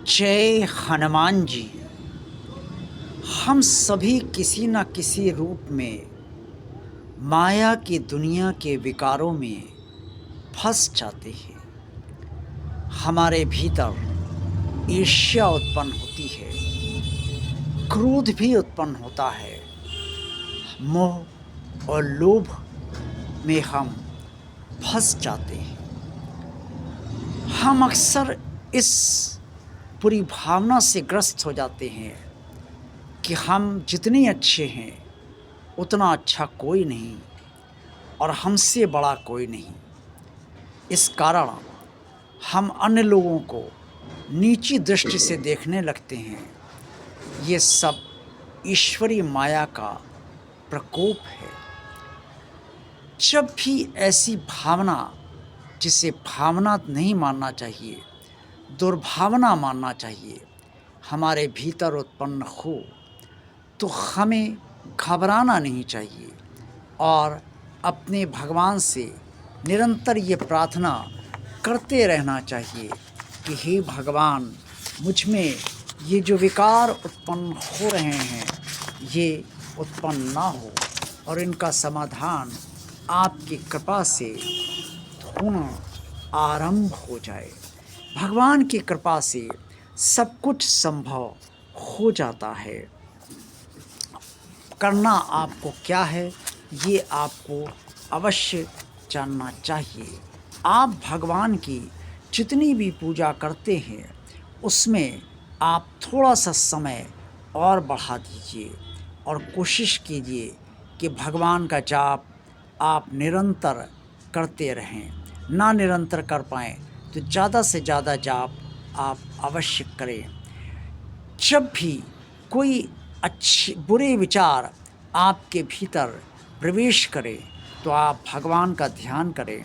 जय हनुमान जी। हम सभी किसी न किसी रूप में माया की दुनिया के विकारों में फंस जाते हैं। हमारे भीतर ईर्ष्या उत्पन्न होती है, क्रोध भी उत्पन्न होता है, मोह और लोभ में हम फंस जाते हैं। हम अक्सर इस बुरी भावना से ग्रस्त हो जाते हैं कि हम जितने अच्छे हैं उतना अच्छा कोई नहीं और हमसे बड़ा कोई नहीं। इस कारण हम अन्य लोगों को नीची दृष्टि से देखने लगते हैं। ये सब ईश्वरीय माया का प्रकोप है। जब भी ऐसी भावना, जिसे भावना नहीं मानना चाहिए, दुर्भावना मानना चाहिए, हमारे भीतर उत्पन्न हो, तो हमें घबराना नहीं चाहिए और अपने भगवान से निरंतर ये प्रार्थना करते रहना चाहिए कि हे भगवान, मुझ में ये जो विकार उत्पन्न हो रहे हैं ये उत्पन्न ना हो और इनका समाधान आपकी कृपा से होना आरंभ हो जाए। भगवान की कृपा से सब कुछ संभव हो जाता है। करना आपको क्या है, ये आपको अवश्य जानना चाहिए। आप भगवान की जितनी भी पूजा करते हैं उसमें आप थोड़ा-सा समय और बढ़ा दीजिए और कोशिश कीजिए कि भगवान का जाप आप निरंतर करते रहें। ना निरंतर कर पाएँ तो ज़्यादा से ज़्यादा जाप आप अवश्य करें। जब भी कोई बुरे विचार आपके भीतर प्रवेश करे तो आप भगवान का ध्यान करें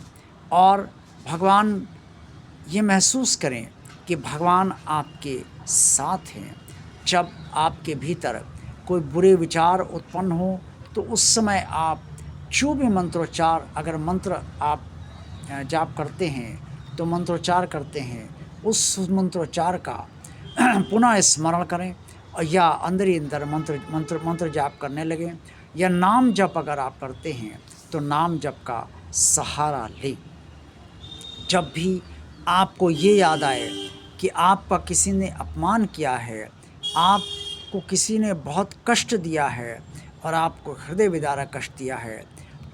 और भगवान ये महसूस करें कि भगवान आपके साथ हैं। जब आपके भीतर कोई बुरे विचार उत्पन्न हो तो उस समय आप जो भी मंत्रोच्चार, अगर मंत्र आप जाप करते हैं तो मंत्रोच्चार करते हैं, उस मंत्रोच्चार का पुनः स्मरण करें और या अंदर ही अंदर मंत्र जाप करने लगें या नाम जप अगर आप करते हैं तो नाम जप का सहारा लें। जब भी आपको ये याद आए कि आपका किसी ने अपमान किया है, आपको किसी ने बहुत कष्ट दिया है और आपको हृदय विदारक कष्ट दिया है,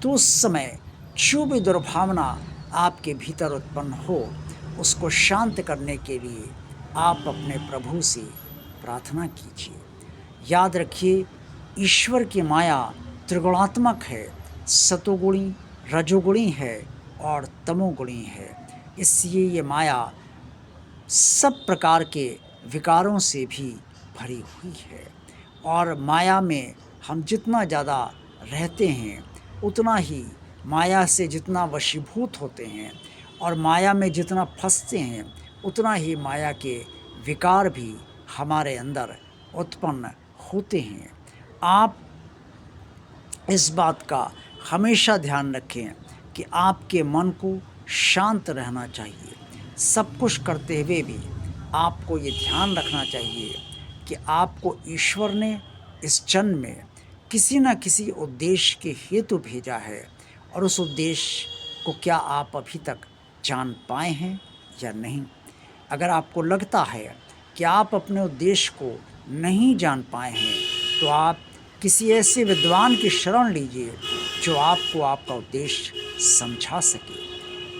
तो उस समय जो भी दुर्भावना आपके भीतर उत्पन्न हो, उसको शांत करने के लिए आप अपने प्रभु से प्रार्थना कीजिए। याद रखिए, ईश्वर की माया त्रिगुणात्मक है, सतोगुणी, रजोगुणी है और तमोगुणी है। इसलिए ये माया सब प्रकार के विकारों से भी भरी हुई है और माया में हम जितना ज़्यादा रहते हैं उतना ही माया से जितना वशीभूत होते हैं और माया में जितना फंसते हैं उतना ही माया के विकार भी हमारे अंदर उत्पन्न होते हैं। आप इस बात का हमेशा ध्यान रखें कि आपके मन को शांत रहना चाहिए। सब कुछ करते हुए भी आपको ये ध्यान रखना चाहिए कि आपको ईश्वर ने इस जन्म में किसी न किसी उद्देश्य के हेतु भेजा है और उस उद्देश्य को क्या आप अभी तक जान पाए हैं या नहीं। अगर आपको लगता है कि आप अपने उद्देश्य को नहीं जान पाए हैं तो आप किसी ऐसे विद्वान की शरण लीजिए जो आपको आपका उद्देश्य समझा सके।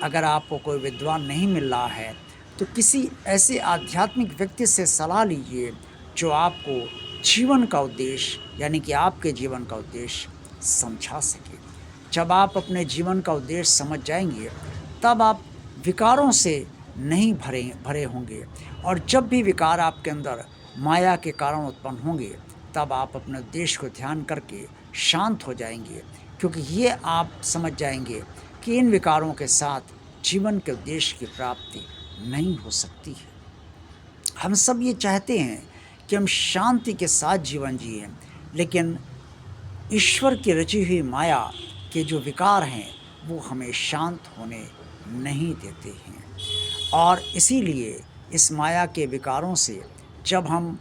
अगर आपको कोई विद्वान नहीं मिल रहा है तो किसी ऐसे आध्यात्मिक व्यक्ति से सलाह लीजिए जो आपको जीवन का उद्देश्य, यानी कि आपके जीवन का उद्देश्य समझा सके। जब आप अपने जीवन का उद्देश्य समझ जाएंगे तब आप विकारों से नहीं भरे होंगे और जब भी विकार आपके अंदर माया के कारण उत्पन्न होंगे तब आप अपने उद्देश्य को ध्यान करके शांत हो जाएंगे, क्योंकि ये आप समझ जाएंगे कि इन विकारों के साथ जीवन के उद्देश्य की प्राप्ति नहीं हो सकती है। हम सब ये चाहते हैं कि हम शांति के साथ जीवन जिएं, लेकिन ईश्वर की रची हुई माया के जो विकार हैं वो हमें शांत होने नहीं देते हैं और इसीलिए इस माया के विकारों से जब हम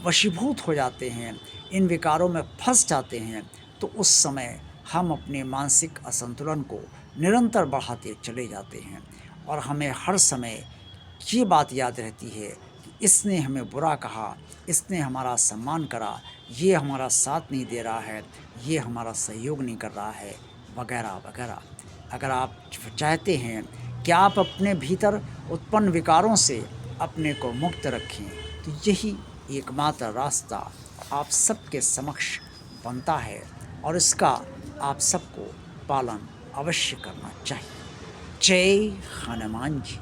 वशीभूत हो जाते हैं, इन विकारों में फँस जाते हैं, तो उस समय हम अपने मानसिक असंतुलन को निरंतर बढ़ाते चले जाते हैं और हमें हर समय ये बात याद रहती है कि इसने हमें बुरा कहा, इसने हमारा सम्मान करा, ये हमारा साथ नहीं दे रहा है, ये हमारा सहयोग नहीं कर रहा है, वगैरह वगैरह। अगर आप चाहते हैं कि आप अपने भीतर उत्पन्न विकारों से अपने को मुक्त रखें, तो यही एकमात्र रास्ता आप सबके समक्ष बनता है और इसका आप सबको पालन अवश्य करना चाहिए। जय हनुमान जी।